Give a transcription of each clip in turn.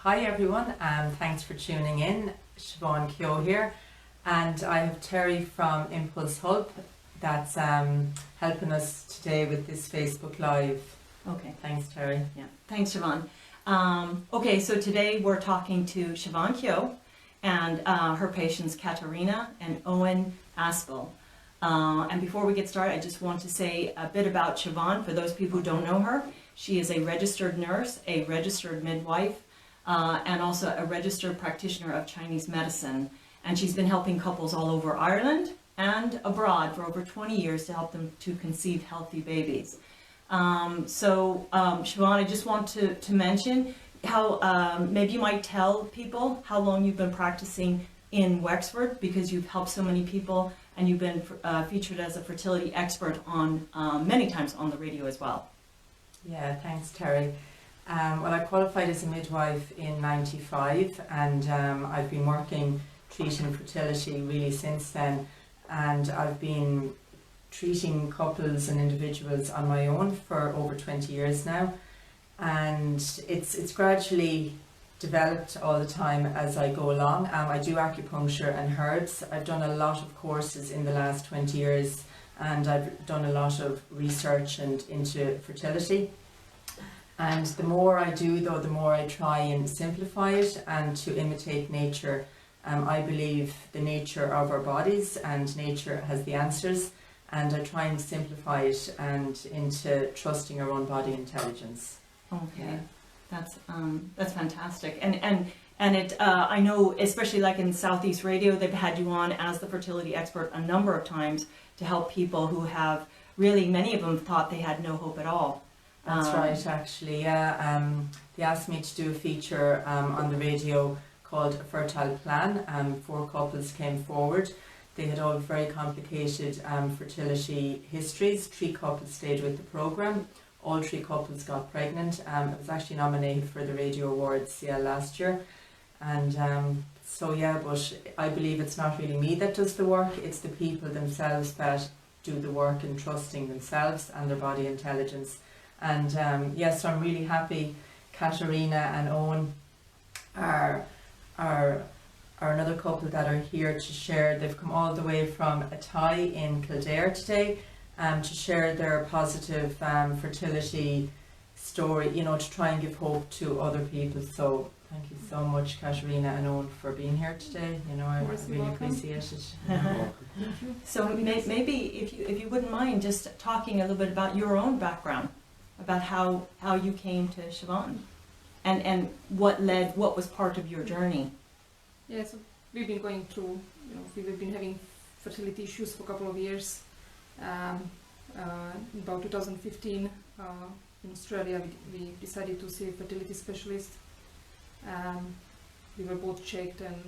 Hi everyone, and thanks for tuning in. Siobhan Kehoe here, and I have Terry from Impulse Hub that's helping us today with this Facebook Live. Okay. Thanks, Terry. Yeah. Thanks, Siobhan. Okay, so today we're talking to Siobhan Kehoe and her patients Katarina and Eoin Aspell. And before we get started, I just want to say a bit about Siobhan for those people who don't know her. She is a registered nurse, a registered midwife, and also a registered practitioner of Chinese medicine. And she's been helping couples all over Ireland and abroad for over 20 years to help them to conceive healthy babies. Siobhan, I just want to mention how maybe you might tell people how long you've been practicing in Wexford, because you've helped so many people and you've been featured as a fertility expert on many times on the radio as well. Yeah, thanks, Terry. Well, I qualified as a midwife in '95, and I've been working treating fertility really since then, and I've been treating couples and individuals on my own for over 20 years now, and it's gradually developed all the time as I go along. I do acupuncture and herbs. I've done a lot of courses in the last 20 years, and I've done a lot of research and into fertility. And the more I do, though, the more I try and simplify it and to imitate nature. I believe the nature of our bodies, and nature has the answers, and I try and simplify it and into trusting our own body intelligence. Okay, that's fantastic. And it I know, especially like in Southeast Radio, they've had you on as the fertility expert a number of times to help people who have really, many of them thought they had no hope at all. That's right, actually, yeah. They asked me to do a feature on the radio called A Fertile Plan. 4 couples came forward. They had all very complicated fertility histories. 3 couples stayed with the programme. All 3 couples got pregnant. It was actually nominated for the Radio Awards last year. And but I believe it's not really me that does the work, it's the people themselves that do the work in trusting themselves and their body intelligence. And yes, so I'm really happy Katarina and Eoin are another couple that are here to share. They've come all the way from Athy in Kildare today to share their positive fertility story, to try and give hope to other people. So thank you so much, Katarina and Eoin, for being here today. I really appreciate it. So maybe if you wouldn't mind just talking a little bit about your own background, about how you came to Siobhan and what was part of your journey. Yeah, so we've been going through, we've been having fertility issues for a couple of years. About 2015 in Australia, we decided to see a fertility specialist. We were both checked, and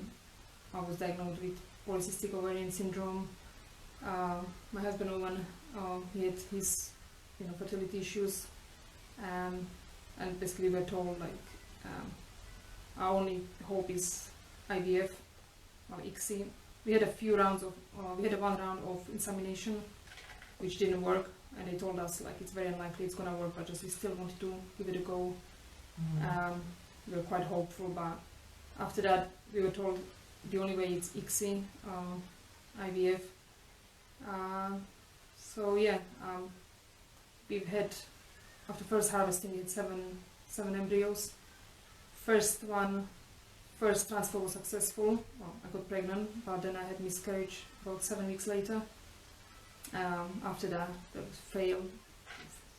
I was diagnosed with polycystic ovarian syndrome. My husband Eoin, he had his fertility issues, and basically we were told our only hope is IVF or ICSI. We had one round of insemination which didn't work, and they told us it's very unlikely it's gonna work, but just we still wanted to give it a go. We were quite hopeful, but after that we were told the only way is ICSI, IVF. We've had, after first harvesting, we had seven embryos. First transfer was successful. Well, I got pregnant, but then I had miscarriage about 7 weeks later. After that, there was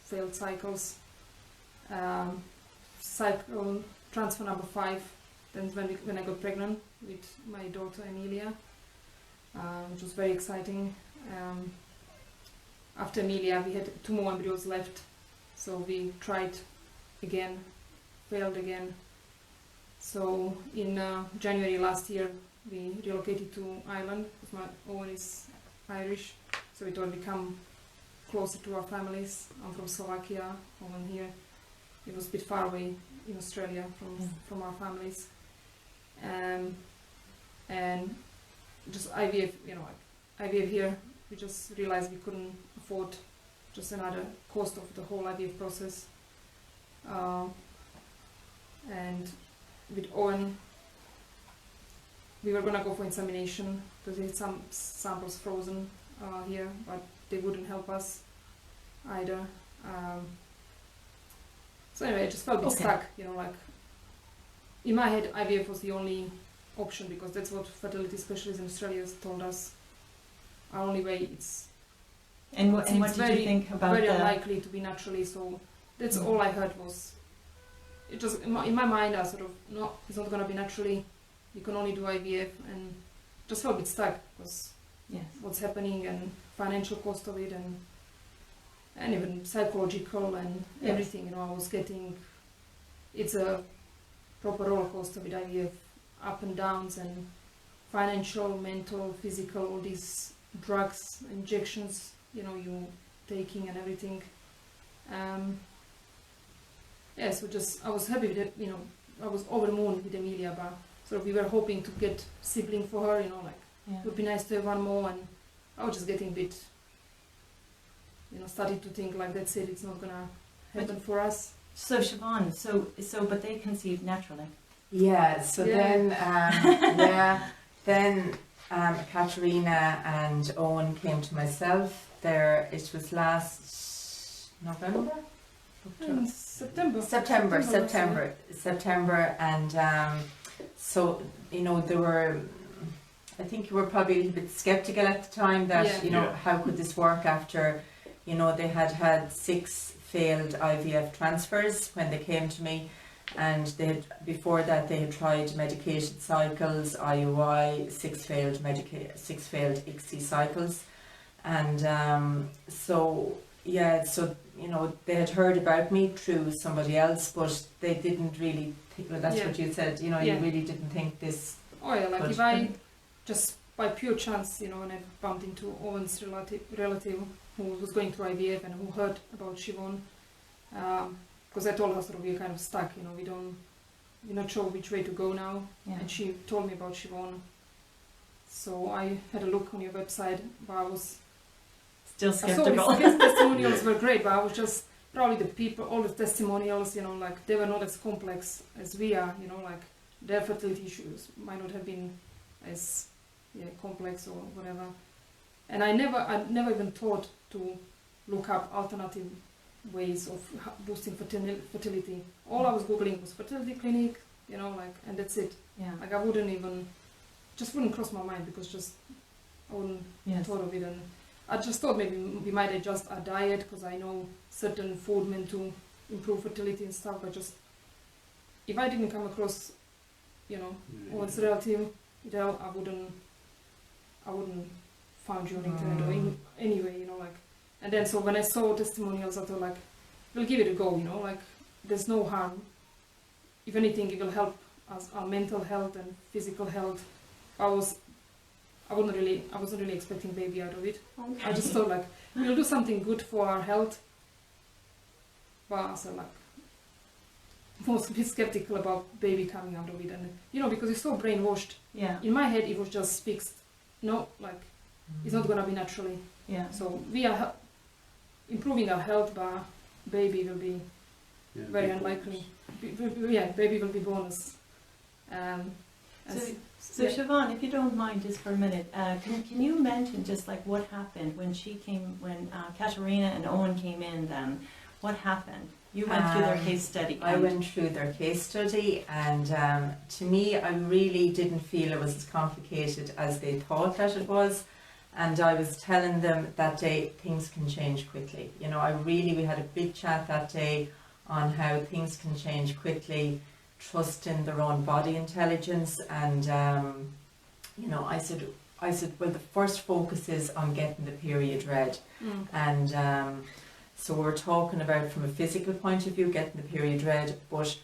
failed cycles. Transfer number 5. Then when I got pregnant with my daughter Emilia, which was very exciting. After Emilia, we had 2 more embryos left, so we tried again, failed again. So in January last year, we relocated to Ireland because my Eoin is Irish, so we thought we'd come closer to our families. I'm from Slovakia, Eoin here. It was a bit far away in Australia from our families, and just IVF, IVF here. We just realized we couldn't afford just another cost of the whole IVF process, and with Owen, we were gonna go for insemination because we had some samples frozen here, but they wouldn't help us either. So anyway, I just felt a bit stuck, you know, like in my head IVF was the only option because that's what fertility specialists in Australia told us. Our only way, And what did you think about very the... unlikely to be naturally, so that's all I heard was, it just, in my mind I sort of, no, it's not going to be naturally, you can only do IVF, and just felt a bit stuck because what's happening and financial cost of it and even psychological and everything, you know, I was getting, it's a proper roller coaster with IVF, up and downs and financial, mental, physical, all these drugs, injections, you know, you taking and everything. So just, I was happy with it, you know, I was over the moon with Emilia, but sort of we were hoping to get sibling for her, you know, like, it would be nice to have one more, and I was just getting a bit, you know, started to think like, that's it, it's not gonna happen for us. So Siobhan, but they conceived naturally. Yeah, so then Katarina and Owen came to myself there, it was last November? September, and so, you know, there were, I think you were probably a little bit skeptical at the time that, you know, how could this work after, you know, they had 6 failed IVF transfers when they came to me, and they had, before that they had tried medicated cycles, IUI, 6 failed ICSI cycles, and so you know, they had heard about me through somebody else, but they didn't really think, well, that's what you said, you know, you really didn't think this. Oh yeah, like if I just by pure chance, you know, and I bumped into Owen's relative who was going through IVF and who heard about Siobhan, because I told her sort of we're kind of stuck, you know, we're not sure which way to go now, and she told me about Siobhan. So I had a look on your website, but I was still skeptical. I saw these testimonials were great, but I was just, probably the people, all the testimonials, you know, like they were not as complex as we are, you know, like their fertility issues might not have been as complex or whatever. And I never even thought to look up alternative ways of boosting fertility. All I was googling was fertility clinic, you know, like, and that's it. Yeah. Like I wouldn't cross my mind because just I wouldn't thought of it, and I just thought maybe we might adjust our diet because I know certain food meant to improve fertility and stuff, but just if I didn't come across, you know, what's relative, you know, I wouldn't find you on internet or anyway, you know, like. And then so when I saw testimonials, I thought like, we'll give it a go, you know, like there's no harm. If anything, it will help us, our mental health and physical health. I wasn't really expecting baby out of it. Okay. I just thought like, we'll do something good for our health. But I was like, was a bit skeptical about baby coming out of it, and you know, because it's so brainwashed. Yeah. In my head, it was just fixed. No, like it's not gonna be naturally. Yeah. So we are improving our health, but baby will be very unlikely. Baby will be bonus. So Siobhan, if you don't mind, just for a minute, can you mention just like what happened when Katarina and Owen came in? Then what happened? You went through their case study. I went through their case study, and to me, I really didn't feel it was as complicated as they thought that it was. And I was telling them that day things can change quickly. You know, we had a big chat that day on how things can change quickly, trust in their own body intelligence, and you know, I said, well, the first focus is on getting the period red, and so we're talking about from a physical point of view, getting the period red, but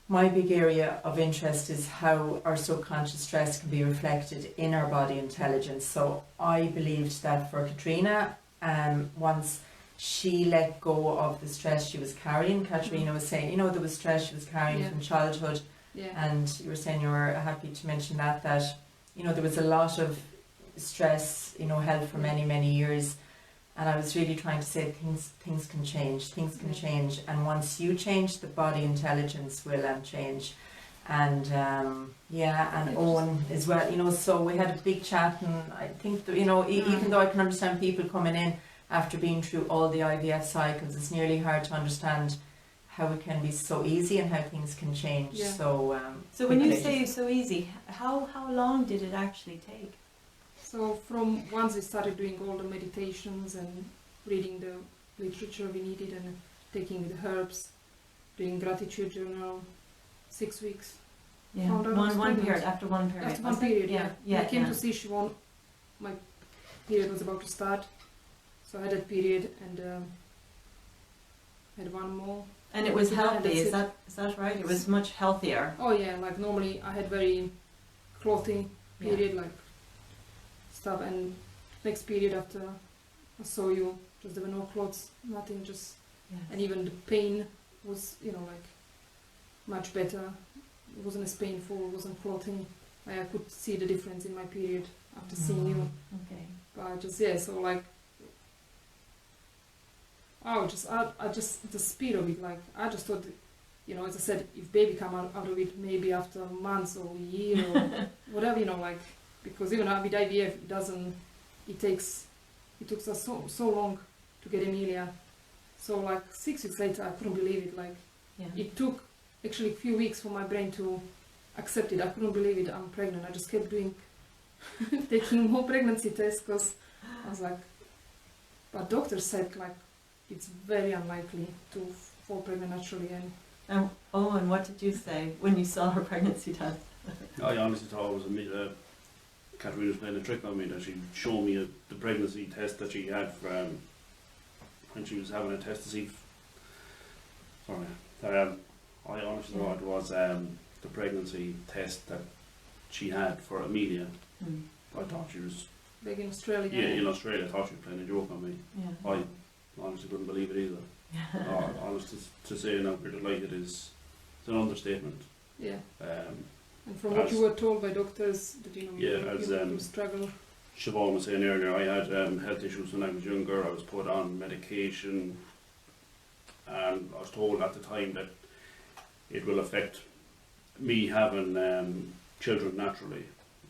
my big area of interest is how our subconscious stress can be reflected in our body intelligence. So I believed that for Katarina, once she let go of the stress she was carrying, Katarina was saying, you know, there was stress she was carrying from childhood, and you were saying you were happy to mention that, you know, there was a lot of stress, you know, held for many, many years. And I was really trying to say things can change, and once you change, the body intelligence will change. and and Owen as well, you know, so we had a big chat, and I think that, you know, even though I can understand people coming in after being through all the IVF cycles, it's nearly hard to understand how it can be so easy and how things can change so when you quickly. say so easy, how long did it actually take? So from once we started doing all the meditations and reading the literature we needed and taking the herbs, doing gratitude journal, 6 weeks. Yeah, Found out I was one pregnant. period, after one period. After one was it? period, Yeah. When I came to see Siobhan, my period was about to start, so I had that period and had one more. And it was Yeah, healthy, is that's that right? It was much healthier. Oh yeah, like normally I had very clothy period, like stuff, and next period after I saw you, just there were no clothes, nothing, just, and even the pain was, you know, like much better. It wasn't as painful, it wasn't clotting. Like, I could see the difference in my period after seeing you. Okay. But just so like, I just the speed of it, like I just thought, you know, as I said, if baby come out of it maybe after months or a year or whatever, you know, like, because even with IVF it took us so long to get Emilia. So like 6 weeks later I couldn't believe it, like it took actually a few weeks for my brain to accept it. I couldn't believe it, I'm pregnant. I just kept doing taking more pregnancy tests because I was like, but doctors said like it's very unlikely to fall pregnant naturally. And what did you say when you saw her pregnancy test? I honestly thought it was Katarina was playing a trick on me, that she'd show me the pregnancy test that she had from when she was having a test to see. I honestly thought it was the pregnancy test that she had for Emilia. I thought she was... Like in Australia? Yeah, in Australia. I thought she was playing a joke on me. Yeah. I honestly couldn't believe it either. Honestly, to say now we're delighted is an understatement. Yeah. And from what you were told by doctors, that you struggle. Siobhan was saying earlier, I had health issues when I was younger. I was put on medication, and I was told at the time that it will affect me having children naturally.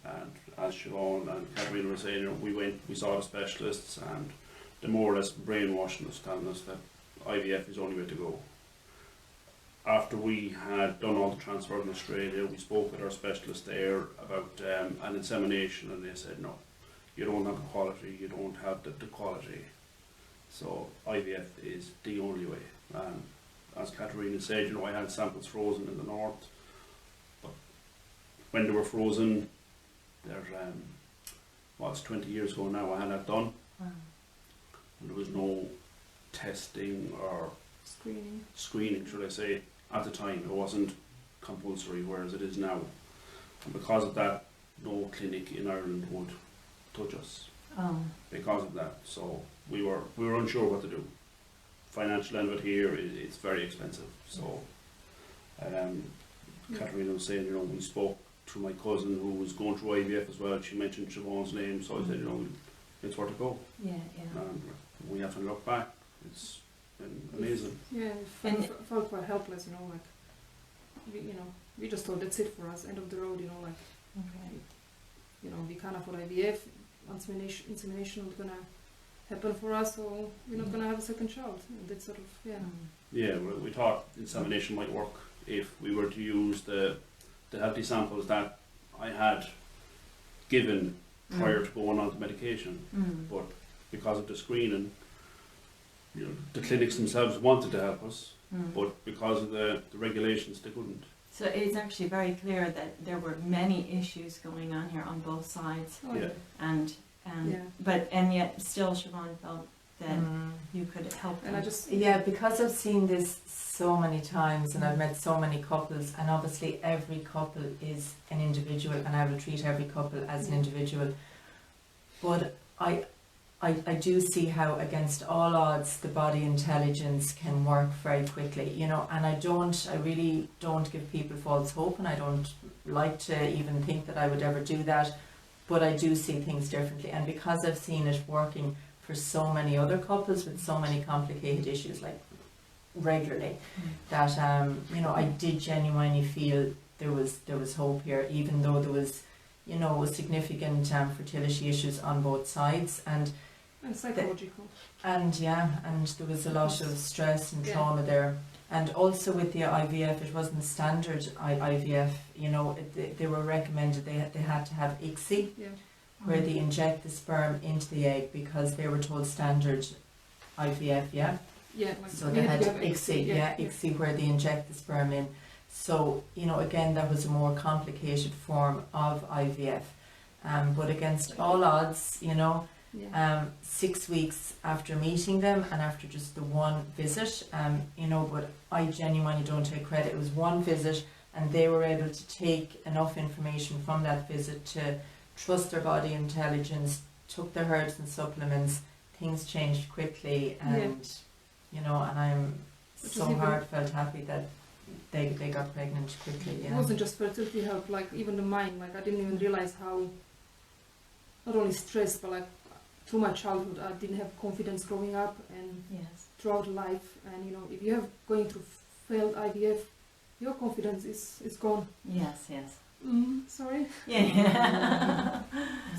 And as Siobhan and Katarina were saying, you know, we saw the specialists, and they're more or less brainwashing us, telling us that IVF is the only way to go. After we had done all the transfer in Australia, we spoke with our specialist there about an insemination, and they said, no, you don't have the quality, you don't have the quality. So IVF is the only way. And as Katarina said, you know, I had samples frozen in the north, but when they were frozen, it's 20 years ago now, I had that done. Wow. And there was no testing or screening, should I say. At the time, it wasn't compulsory, whereas it is now. And because of that, no clinic in Ireland would touch us. Because of that, so we were unsure what to do. Financial end of it here, it's very expensive. So, Katarina was saying, you know, we spoke to my cousin who was going through IVF as well. She mentioned Siobhan's name, so I said, you know, it's worth a go. Yeah. And we have to look back. It's been amazing. Yeah, I felt quite helpless, you know, like, we just thought that's it for us, end of the road, you know, like, you know, we can't afford IVF, insemination not gonna happen for us, so we're not gonna have a second child. And that's sort of, Yeah, we thought insemination might work if we were to use the healthy samples that I had given prior to going on to medication. But because of the screening, you know, the clinics themselves wanted to help us, but because of the regulations, they couldn't. So it's actually very clear that there were many issues going on here on both sides, and yet still Siobhan felt that you could help them. And because I've seen this so many times, and I've met so many couples, and obviously every couple is an individual, and I will treat every couple as an individual. But I do see how against all odds the body intelligence can work very quickly, you know, and I really don't give people false hope, and I don't like to even think that I would ever do that, but I do see things differently. And because I've seen it working for so many other couples with so many complicated issues, like regularly, that you know, I did genuinely feel there was hope here, even though there was, you know, significant fertility issues on both sides, and psychological. and there was a lot of stress and trauma there. And also with the IVF, it wasn't standard IVF. You know, they were recommended they had to have ICSI, where they inject the sperm into the egg, because they were told standard IVF, so they had ICSI, ICSI, where they inject the sperm in. So, you know, again, that was a more complicated form of IVF. But against all odds, you know, 6 weeks after meeting them and after just the one visit, you know, but I genuinely don't take credit. It was one visit, and they were able to take enough information from that visit to trust their body intelligence, took their herbs and supplements, things changed quickly, and you know, and I'm so heartfelt happy that they got pregnant quickly. It wasn't just fertility help, like even the mind, like I didn't even realize how not only stressed, but like through my childhood I didn't have confidence growing up and throughout life, and you know, if you have going through failed IVF, your confidence is gone. Sorry.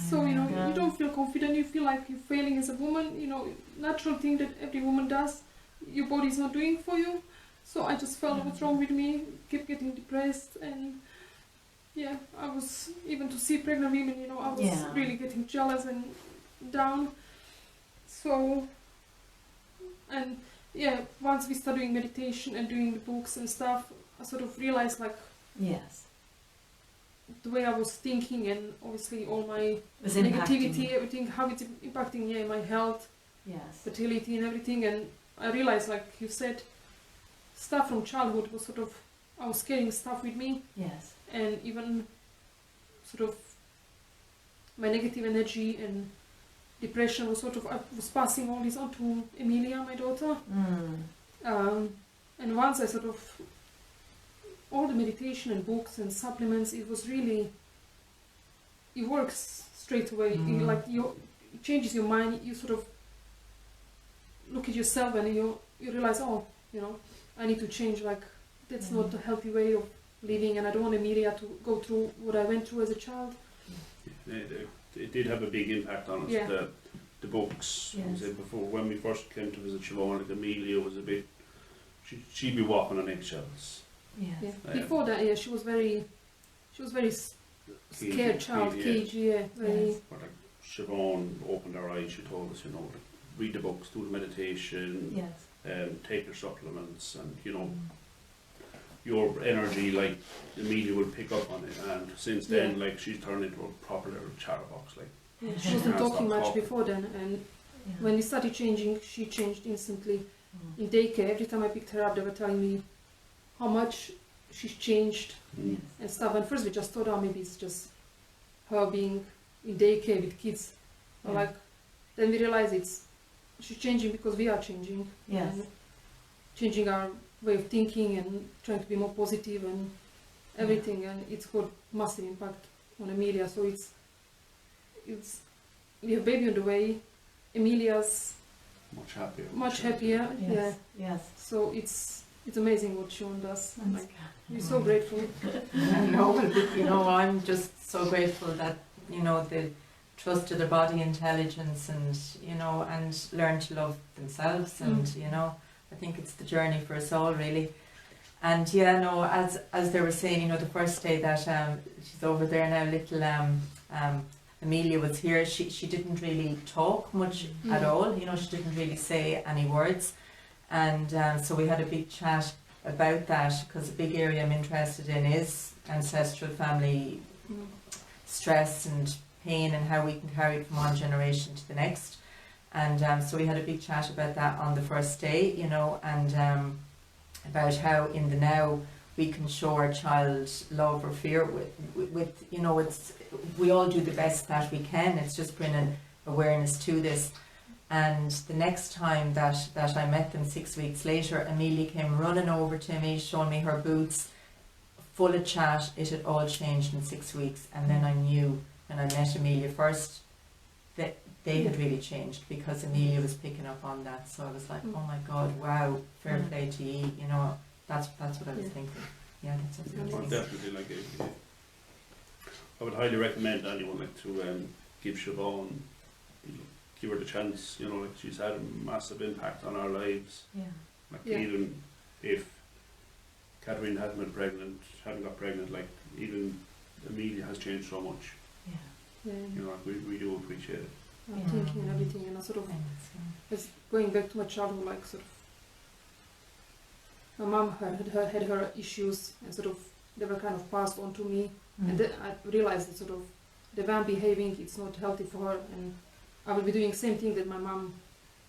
So, you know, you don't feel confident, you feel like you're failing as a woman, you know, natural thing that every woman does, your body's not doing for you. So I just felt what's wrong with me, kept getting depressed, and I was, even to see pregnant women, you know, I was really getting jealous and down. So, and once we started doing meditation and doing the books and stuff, I sort of realized like the way I was thinking, and obviously all my negativity, everything, how it's impacting my health, fertility and everything. And I realized, like you said, stuff from childhood was sort of, I was carrying stuff with me, and even sort of my negative energy and depression was sort of, I was passing all this on to Emilia, my daughter. And once I sort of, all the meditation and books and supplements, it was really, it works straight away. It changes your mind. You sort of look at yourself and you realize, oh, you know, I need to change. Like, that's not a healthy way of living, and I don't want Emilia to go through what I went through as a child. It did have a big impact on us. The books, as I said before, when we first came to visit Siobhan, like Emilia was a bit, she'd be walking on eggshells. Before that, she was very scared child, cagey, very. But like Siobhan opened her eyes. She told us, you know, like, read the books, do the meditation, take your supplements, and you know, your energy, like Emilia will pick up on it. And since then, like, she's turned into a proper little chatterbox. Like, she wasn't talking much before then, and when we started changing, she changed instantly. In daycare, every time I picked her up, they were telling me how much she's changed and stuff. And first we just thought, oh, maybe it's just her being in daycare with kids. But like, then we realized she's changing because we are changing. And changing our way of thinking and trying to be more positive and everything. And it's got massive impact on Emilia. So it's we have baby on the way. Emilia's much happier. So it's amazing what Siobhan does. Like, we're so grateful. I know, but you know, I'm just so grateful that, you know, they trust to their body intelligence, and you know, and learn to love themselves, and you know, I think it's the journey for us all, really. And as they were saying, you know, the first day that she's over there now, little Emilia was here, she didn't really talk much at all, you know, she didn't really say any words. And so we had a big chat about that, because a big area I'm interested in is ancestral family stress and pain, and how we can carry it from one generation to the next. And so we had a big chat about that on the first day, you know, and about how in the now we can show our child love or fear with you know, we all do the best that we can. It's just bringing awareness to this. And the next time that I met them 6 weeks later, Emilia came running over to me, showing me her boots, full of chat. It had all changed in 6 weeks. And then I knew, when I met Emilia first, that they had really changed, because Emilia was picking up on that. So I was like, oh my God, wow, fair play to you. You know, that's what I was thinking. Yeah, that's absolutely. Or definitely, like, I would highly recommend anyone like to give Siobhan, give her the chance. You know, like she's had a massive impact on our lives. Yeah. Like Yeah. even if Katarina hadn't got pregnant, like even Amelia has changed so much. Yeah. Yeah. You know, like we do appreciate it. I'm Yeah. thinking and everything, and I sort of, Thanks, it's going back to my childhood, like sort of, my mom had her issues, and sort of they were kind of passed on to me, and then I realized that sort of the way I'm behaving, it's not healthy for her, and I will be doing the same thing that my mom,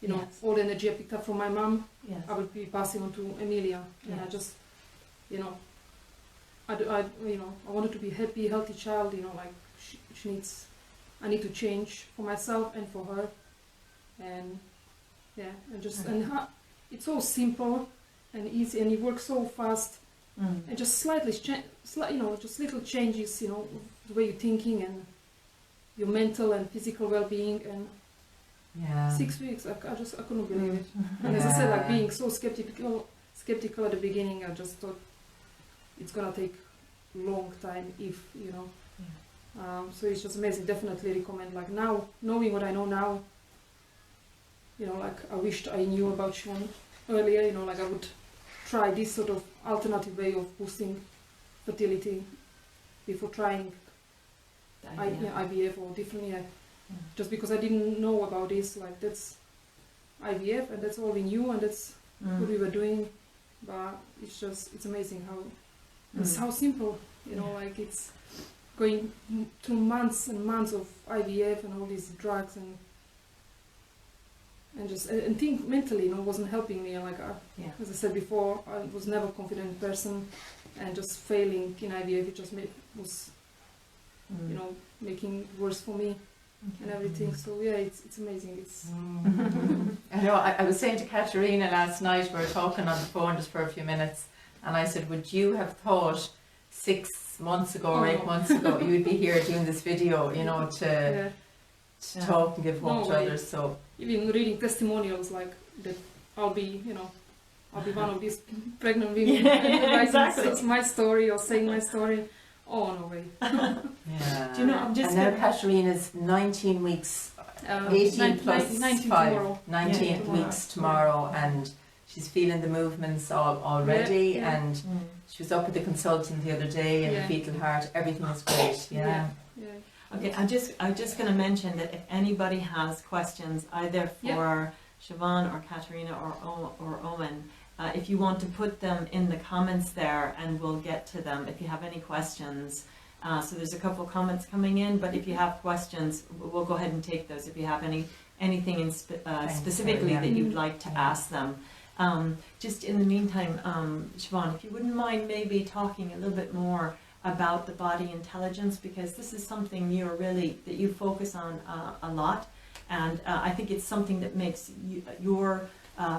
you know, Yes. all the energy I picked up from my mom, Yes. I will be passing on to Amelia, and I Yes. just, you know, I wanted to be happy, healthy child, you know, like she needs, I need to change for myself and for her, and yeah, and just, and it's so simple and easy, and it works so fast, and just just little changes, you know, the way you're thinking and your mental and physical well-being, and Yeah. 6 weeks, I couldn't believe it. And as I said, like Yeah. being so skeptical at the beginning, I just thought it's gonna take long time if, you know. So it's just amazing. Definitely recommend. Like now, knowing what I know now, you know, like I wished I knew about Siobhan earlier. You know, like I would try this sort of alternative way of boosting fertility before trying IVF or different. Yeah. Just because I didn't know about this, like that's IVF and that's all we knew and that's what we were doing. But it's amazing how simple, you know, like it's going through months and months of IVF and all these drugs and think mentally, you know, wasn't helping me. Like as I said before, I was never a confident person, and just failing in IVF, it just was you know, making it worse for me. And everything, so yeah, it's amazing. It's I know. I was saying to Katarina last night, we were talking on the phone just for a few minutes, and I said, would you have thought 6 months ago or 8 months ago you'd be here doing this video, you know, to talk and give hope to others? So even reading testimonials like that, I'll be one of these pregnant women. Exactly. It's my story or saying my story. Oh no way. yeah. Do you know? I'm just and now Katarina's 19 weeks, 18 plus 19 5, tomorrow. 19 Yeah, weeks tomorrow, and she's feeling the movements already. Yeah. And she was up with the consultant the other day, and the fetal heart, everything is great. Yeah. Okay, I'm just going to mention that if anybody has questions, either for Siobhan or Katarina or Owen, if you want to put them in the comments there, and we'll get to them if you have any questions. So there's a couple of comments coming in, but if you have questions, we'll go ahead and take those. If you have anything specifically that you'd like to ask them. Just in the meantime, Siobhan, if you wouldn't mind maybe talking a little bit more about the body intelligence, because this is something that you focus on a lot, and I think it's something that makes your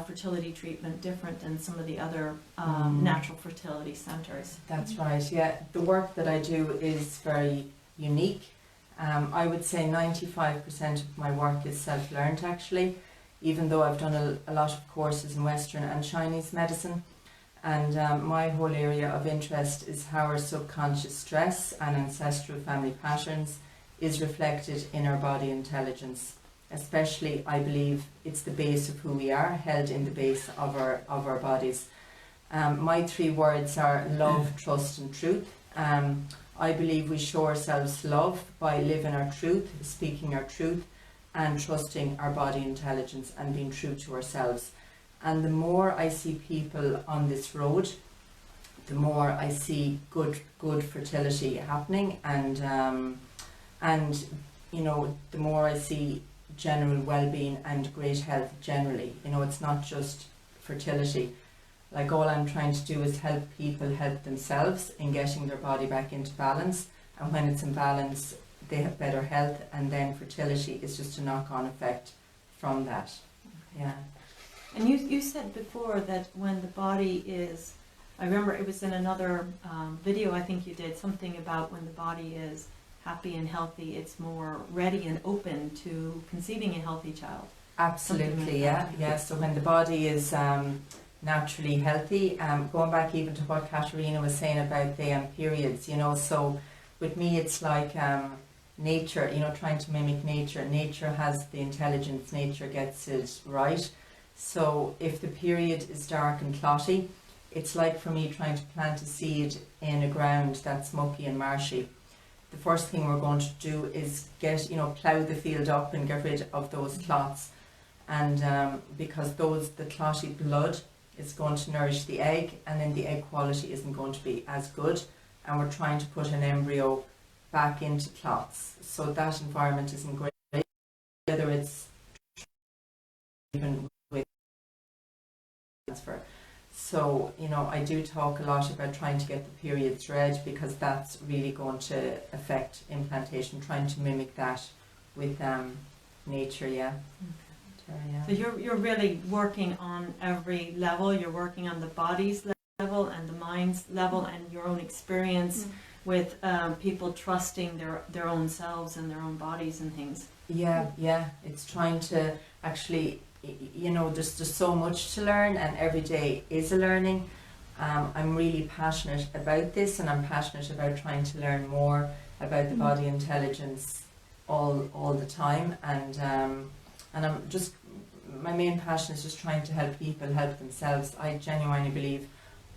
fertility treatment different than some of the other natural fertility centres. That's right, yeah. The work that I do is very unique. I would say 95% of my work is self-learned actually, even though I've done a lot of courses in Western and Chinese medicine. And my whole area of interest is how our subconscious stress and ancestral family patterns is reflected in our body intelligence. Especially, I believe it's the base of who we are, held in the base of our bodies. My 3 words are love, trust and truth. I believe we show ourselves love by living our truth, speaking our truth, and trusting our body intelligence and being true to ourselves. And the more I see people on this road, the more I see good fertility happening, and you know, the more I see general well-being and great health generally. You know, it's not just fertility. Like, all I'm trying to do is help people help themselves in getting their body back into balance, and when it's in balance they have better health, and then fertility is just a knock-on effect from that. Yeah. And you said before that when the body is, I remember it was in another video I think you did, something about when the body is happy and healthy, it's more ready and open to conceiving a healthy child. Absolutely, Something like yeah, that. yeah. So when the body is naturally healthy. Going back even to what Katarina was saying about the periods, you know, so with me it's like nature, you know, trying to mimic nature. Nature has the intelligence, nature gets it right. So if the period is dark and clotty, it's like for me trying to plant a seed in a ground that's mucky and marshy. The first thing we're going to do is plough the field up and get rid of those clots. And because the clotty blood is going to nourish the egg, and then the egg quality isn't going to be as good. And we're trying to put an embryo back into clots. So that environment isn't great. Whether it's even with transfer. So, you know, I do talk a lot about trying to get the periods red, because that's really going to affect implantation, trying to mimic that with nature, yeah. So you're really working on every level. You're working on the body's level and the mind's level, and your own experience with people trusting their own selves and their own bodies and things. Yeah. It's trying to actually, you know, there's so much to learn, and every day is a learning. I'm really passionate about this, and I'm passionate about trying to learn more about the body intelligence all the time, and I'm just, my main passion is just trying to help people help themselves. I genuinely believe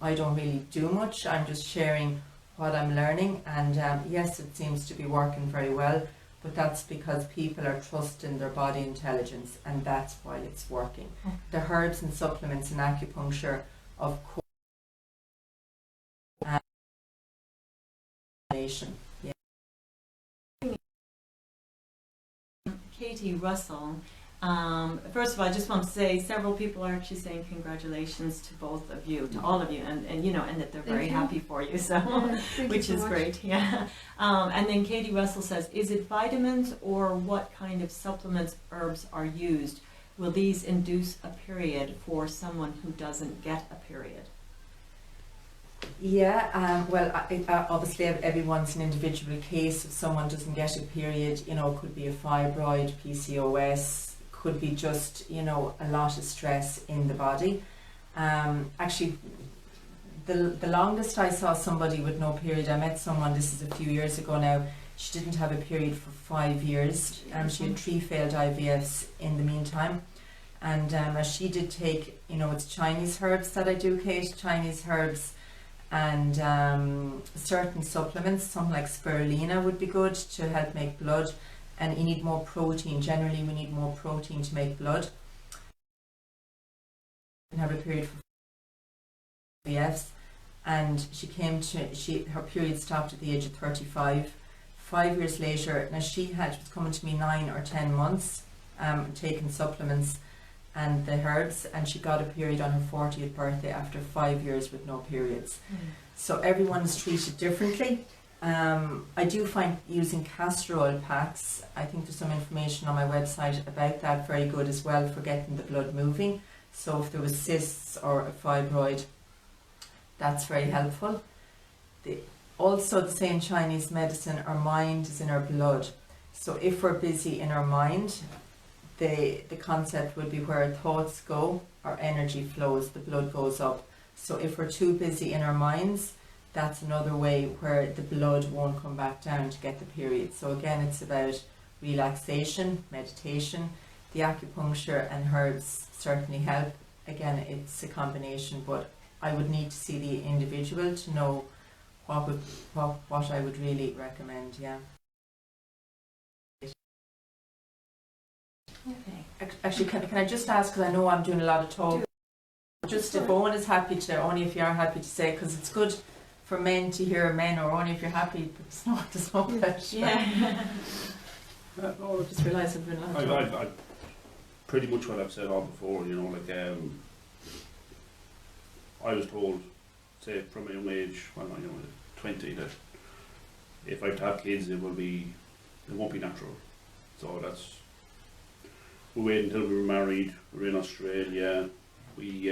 I don't really do much. I'm just sharing what I'm learning, and yes, it seems to be working very well, but that's because people are trusting their body intelligence, and that's why it's working. The herbs and supplements and acupuncture, of course, yeah. Katie Russell. First of all, I just want to say several people are actually saying congratulations to both of you, to all of you, and you know, and that they're very happy for you. So, which is great, yeah. And then Katie Russell says, is it vitamins or what kind of supplements, herbs are used? Will these induce a period for someone who doesn't get a period? Yeah, well, obviously everyone's an individual case. If someone doesn't get a period, you know, it could be a fibroid, PCOS, could be just, you know, a lot of stress in the body. Actually, the longest I saw somebody with no period, I met someone, this is a few years ago now, she didn't have a period for 5 years. She had 3 failed IVFs in the meantime. And she did take, you know, it's Chinese herbs that I do, Kate, Chinese herbs, and certain supplements, something like spirulina would be good to help make blood, and you need more protein. Generally we need more protein to make blood. And have a period for IVFs, and her period stopped at the age of 35. 5 years later, now she was coming to me 9 or 10 months, taking supplements and the herbs, and she got a period on her 40th birthday after 5 years with no periods. So everyone is treated differently. I do find using castor oil packs, I think there's some information on my website about that, very good as well for getting the blood moving. So if there was cysts or a fibroid, that's very helpful. Also the same Chinese medicine, our mind is in our blood. So if we're busy in our mind, the concept would be where our thoughts go, our energy flows, the blood goes up. So if we're too busy in our minds, that's another way where the blood won't come back down to get the period. So again, it's about relaxation, meditation. The acupuncture and herbs certainly help. Again, it's a combination, but I would need to see the individual to know what I would really recommend, yeah. Okay. Actually, can I just ask, because I know I'm doing a lot of talk, just if Owen is happy to, only if you are happy to say, because it's good for men to hear men, or only if you're happy, but there's no pressure. Yeah. I just realised I've been a lot of talk. I pretty much what I've said all before, you know, like I was told, say from my young age, well, you know, 20, that if I have kids, it won't be natural. So we waited until we were married. We were in Australia. We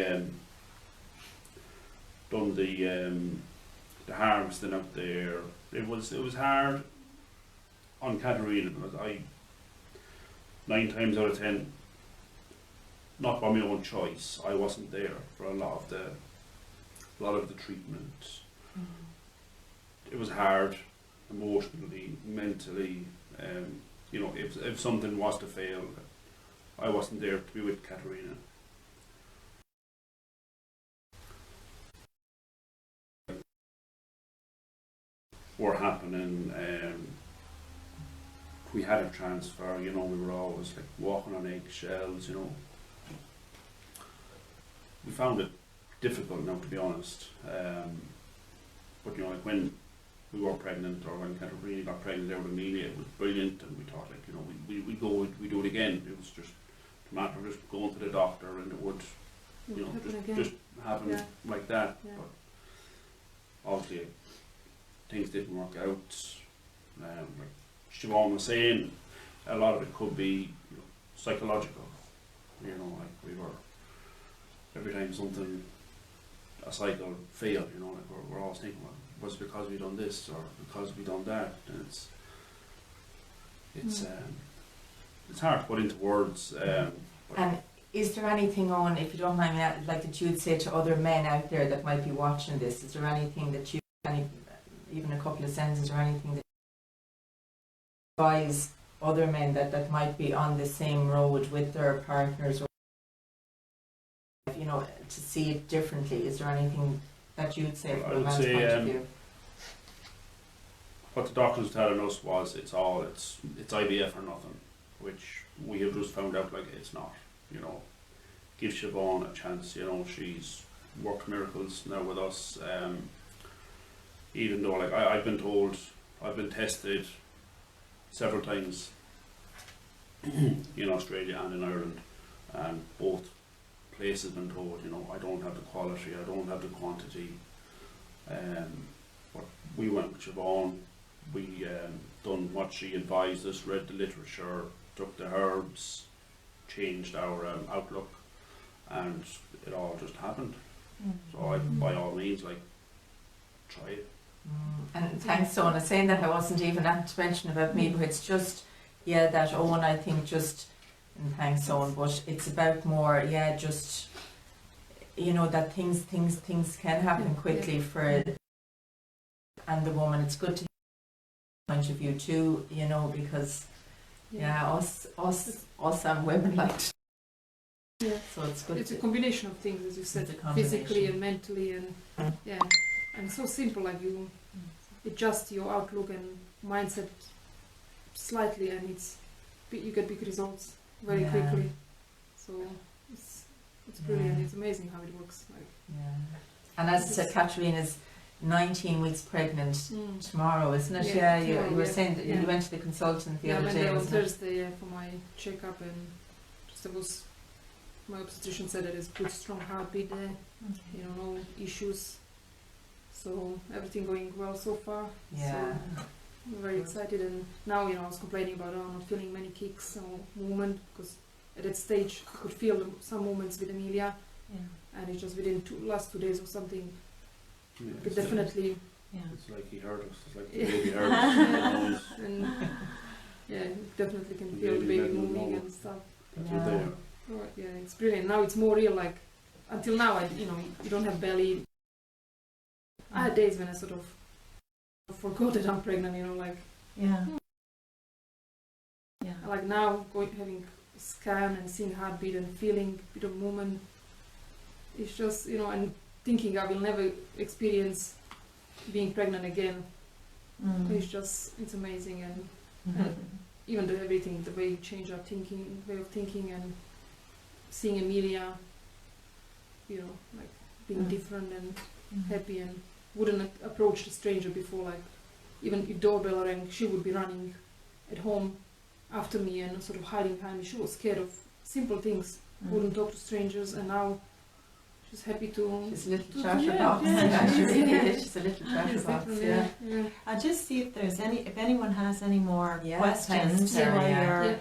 done the harvesting out there. It was hard on Katarina, because 9 times out of 10 not by my own choice. I wasn't there for a lot of the treatment. It was hard, emotionally, mentally. You know, if something was to fail, I wasn't there to be with Katarina. Were happening. We had a transfer, you know, we were always like walking on eggshells, you know. We found it difficult now, to be honest. But you know, like when we were pregnant, or when Katarina got pregnant there with Amelia, it was brilliant, and we thought, like, you know, we do it again. It was just a matter of just going to the doctor, and it would, you know, just happen like that. Yeah. But obviously, things didn't work out. Like Siobhan was saying, a lot of it could be, you know, psychological. You know, like we were, every time a cycle failed, you know, like we're always thinking, well, was it because we done this or because we done that? And it's hard to put into words. And is there anything on, if you don't mind me, like that you'd say to other men out there that might be watching this? Is there anything that you, even a couple of sentences or anything that you advise other men that might be on the same road with their partners, or, you know, to see it differently? Is there anything that you'd say from a man's point of view? What the doctors were telling us was it's IVF or nothing, which we have just found out, like, it's not. You know, give Siobhan a chance. You know, she's worked miracles now with us. Even though, like, I've been told, I've been tested several times in Australia and in Ireland, and both places been told, you know, I don't have the quality, I don't have the quantity. But we went with Siobhan. We done what she advised us, read the literature, took the herbs, changed our outlook, and it all just happened. So I, by all means, like, try it. And thanks, Sona, saying that I wasn't even at to mention about me, but it's just, that Owen, I think, just, and thanks, Owen, but it's about more, just, you know, that things can happen quickly for and the woman. It's good to hear the point of view too, you know, because us and women like to. So it's good. It's a combination of things, as you said, physically and mentally, and and so simple, like you adjust your outlook and mindset slightly, and you get big results very quickly. So it's brilliant. It's amazing how it works. Like, and as I said, Katarina's 19 weeks pregnant tomorrow, isn't it? You were saying that you went to the consultant the other day. I went on Thursday for my checkup, and my obstetrician said that it's good, strong heartbeat there. You know, no issues. So everything going well so far. So I'm very excited, and now, you know, I was complaining about not feeling many kicks or movement, because at that stage I could feel some movements with Amelia, and it's just within last 2 days or something. But definitely. It's like he heard us. It's like the baby heard us. And definitely can feel the baby moving and stuff. There. It's brilliant. Now it's more real. Like, until now, you don't have belly. I had days when I sort of forgot that I'm pregnant. You know, like. Like now, having a scan and seeing heartbeat and feeling a bit of movement. It's just, you know, and thinking I will never experience being pregnant again. It's amazing, and even everything, the way you change our way of thinking, and seeing Amelia, you know, like being different and happy, and wouldn't approach a stranger before. Like, even if doorbell rang, she would be running at home after me and sort of hiding behind me. She was scared of simple things, wouldn't talk to strangers, and now she's happy to. She's a little chatterbox. She's a little chatterbox. I'll just see if anyone has any more questions while you're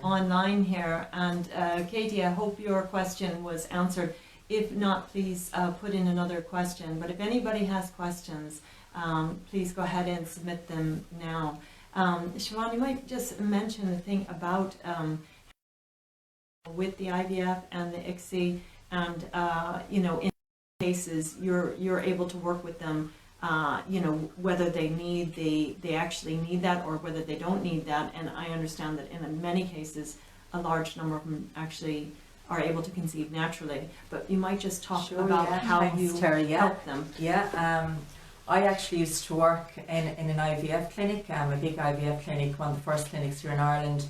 online here. And Katie, I hope your question was answered. If not, please put in another question. But if anybody has questions, please go ahead and submit them now. Siobhan, you might just mention the thing about with the IVF and the ICSI, and in cases you're able to work with them, whether they actually need that or whether they don't need that. And I understand that in many cases, a large number of them actually are able to conceive naturally. But you might just talk about how you help them. Yeah. I actually used to work in an IVF clinic, a big IVF clinic, one of the first clinics here in Ireland.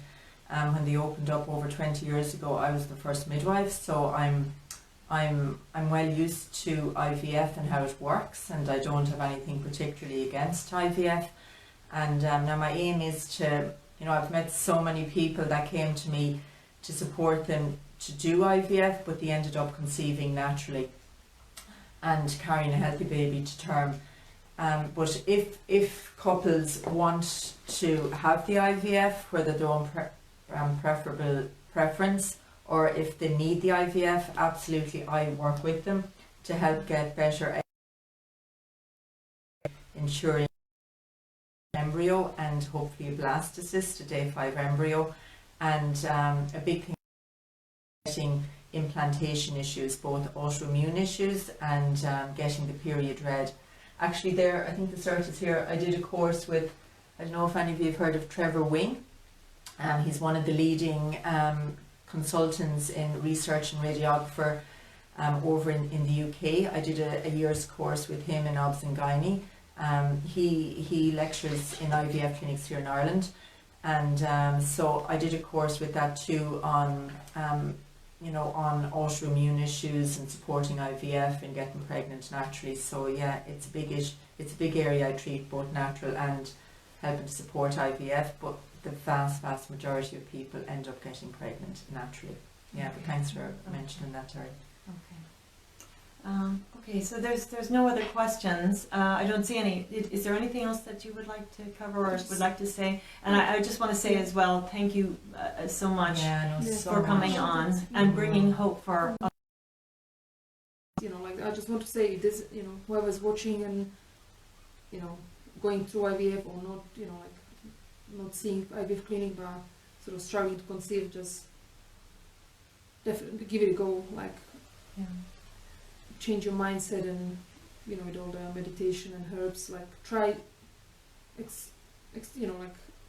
When they opened up over 20 years ago, I was the first midwife, so I'm well used to IVF and how it works, and I don't have anything particularly against IVF. And now my aim is to, I've met so many people that came to me to support them to do IVF, but they ended up conceiving naturally and carrying a healthy baby to term. But if couples want to have the IVF, whether their own preference, or if they need the IVF, absolutely I work with them to help get better ensuring embryo and hopefully a blastocyst, a day 5 embryo, and a big thing is getting implantation issues, both autoimmune issues and getting the period red. Actually there, I think the cert is here, I did a course with, I don't know if any of you have heard of Trevor Wing. He's one of the leading consultants in research and radiographer over in the UK. I did a year's course with him in Obs and Gynae. He lectures in IVF clinics here in Ireland, and so I did a course with that too on on autoimmune issues and supporting IVF and getting pregnant naturally. So yeah, it's a big area I treat, both natural and helping to support IVF, but the vast majority of people end up getting pregnant naturally. Yeah, but thanks for mentioning that, Terry. Okay, so there's no other questions. I don't see any. Is there anything else that you would like to cover or would like to say? And I just want to say as well, thank you so much for coming on and bringing hope for us. I just want to say this, whoever's watching and, going through IVF or not, not seeing IVF clinic but sort of struggling to conceive, just definitely give it a go, change your mindset and, with all the meditation and herbs, try,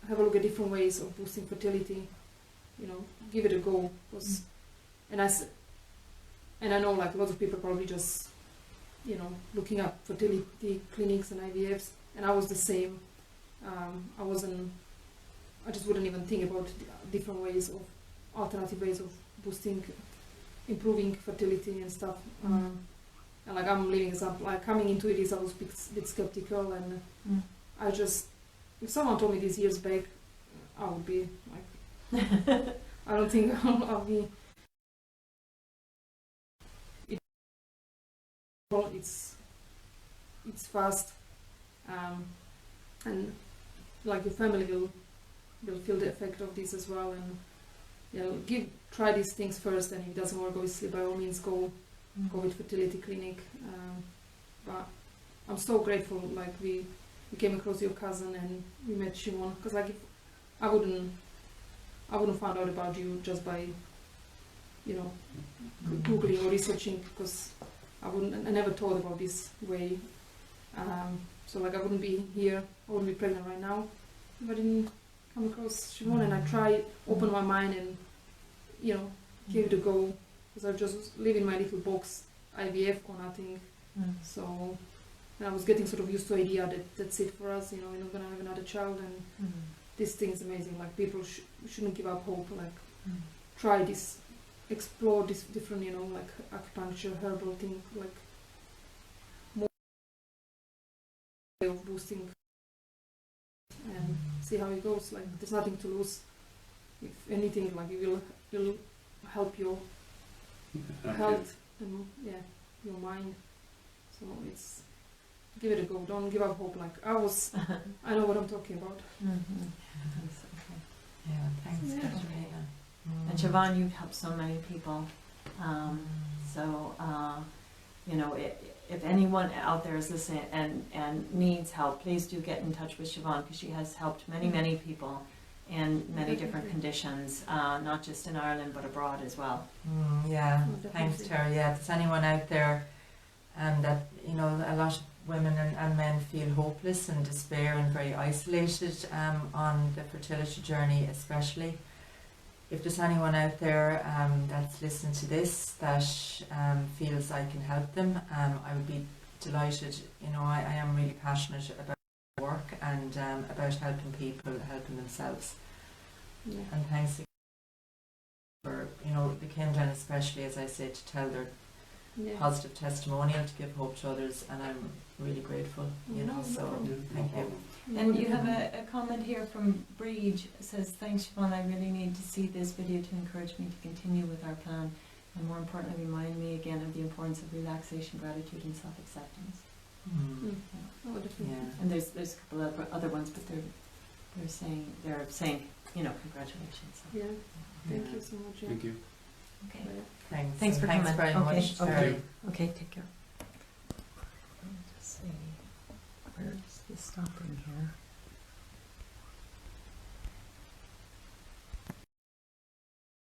have a look at different ways of boosting fertility, give it a go. And I know lots of people probably just, looking up fertility clinics and IVFs, and I was the same. I just wouldn't even think about different ways of, alternative ways of boosting, improving fertility and stuff. And I'm a living example. Coming into it, I was a bit skeptical, and I just, if someone told me this years back, I would be I don't think I'll be. It's fast, and your family will feel the effect of this as well, and try these things first, and if it doesn't work, obviously by all means go with fertility clinic. But I'm so grateful we came across your cousin and we met Siobhan, because I wouldn't find out about you just by googling or researching, because I never thought about this way. So I wouldn't be here, I wouldn't be pregnant right now if I didn't come across Siobhan, and I try open my mind and give it a go, because I just live in my little box, IVF or nothing. So, and I was getting sort of used to the idea that that's it for us, we're not gonna have another child, and this thing's amazing. People shouldn't give up hope. Try this, explore this different, acupuncture, herbal thing, more way of boosting, and see how it goes. There's nothing to lose. If anything, it will help your health and your mind. So it's, give it a go. Don't give up hope. I know what I'm talking about. Yeah, thanks, Katarina. And Siobhan, you've helped so many people. If anyone out there is listening and needs help, please do get in touch with Siobhan, because she has helped many people in many different conditions, not just in Ireland but abroad as well. Yeah, Oh, thanks, definitely. Terry. Yeah, if there's anyone out there that, you know, a lot of women and men feel hopeless and despair and very isolated on the fertility journey especially. If there's anyone out there that's listening to this that feels I can help them, I would be delighted. You know, I am really passionate about work and about helping people, helping themselves. Yeah. And thanks again for, you know, they came down especially, as I said, to tell their Yeah. positive testimonial, to give hope to others, and I'm really grateful, you know, No so problem. thank you. And you have a comment here from Breed. It says, thanks Siobhan, I really need to see this video to encourage me to continue with our plan, and more importantly remind me again of the importance of relaxation, gratitude and self-acceptance. Mm. Oh, definitely. Yeah. And there's a couple of other ones, but they're saying, you know, congratulations. So, Yeah. Thank Yeah. you so much. Yeah. Thank you. okay. Bye. Thanks. Thanks for Thanks coming. very Okay, much, okay. Terry. Okay, take care. Let me just see, where's the stopping here?